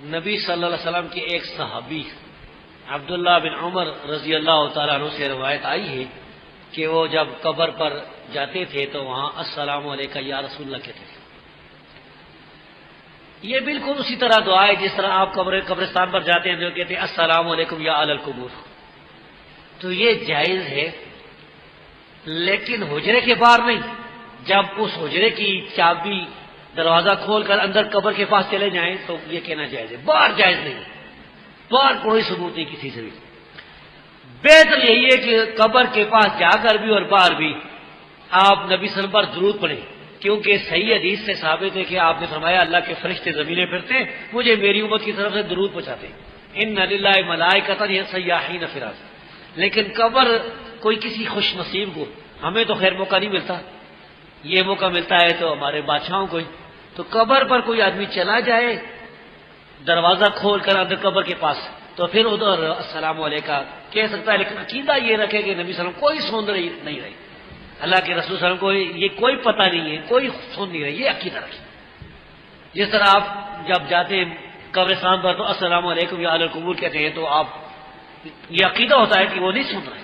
نبی صلی اللہ علیہ وسلم کے ایک صحابی عبداللہ بن عمر رضی اللہ تعالیٰ عنہ سے روایت آئی ہے کہ وہ جب قبر پر جاتے تھے تو وہاں السلام علیکم یا رسول اللہ کہتے تھے. یہ بالکل اسی طرح دعا ہے جس طرح آپ قبرستان پر جاتے ہیں جو کہتے ہیں السلام علیکم یا اہل القبور. تو یہ جائز ہے لیکن حجرے کے باہر نہیں. جب اس حجرے کی چابی دروازہ کھول کر اندر قبر کے پاس چلے جائیں تو یہ کہنا جائز ہے. باہر جائز نہیں, باہر کوئی ثبوت نہیں کسی سے بھی. بہتر یہی ہے کہ قبر کے پاس جا کر بھی اور باہر بھی آپ نبی صلی اللہ علیہ وسلم پر درود پڑھیں, کیونکہ صحیح حدیث سے ثابت ہے کہ آپ نے فرمایا اللہ کے فرشتے زمینیں پھرتے ہیں مجھے میری امت کی طرف سے درود پہنچاتے ہیں. ان للہ ملائکۃ سیاحین فی الارض. لیکن قبر کوئی کسی خوش نصیب کو, ہمیں تو خیر موقع نہیں ملتا, یہ موقع ملتا ہے تو ہمارے بادشاہوں کو. تو قبر پر کوئی آدمی چلا جائے دروازہ کھول کر اندر قبر کے پاس تو پھر ادھر السلام علیکم کہہ سکتا ہے, لیکن عقیدہ یہ رکھے کہ نبی صلی اللہ علیہ وسلم کوئی سوند نہیں رہی, اللہ کے رسول صلی اللہ علیہ وسلم کو یہ کوئی پتہ نہیں ہے, کوئی سن نہیں رہی, یہ عقیدہ رکھے. جس طرح آپ جب جاتے ہیں قبرستان پر تو السلام علیکم یا اہل القبور کہتے ہیں تو آپ یہ عقیدہ ہوتا ہے کہ وہ نہیں سن رہے.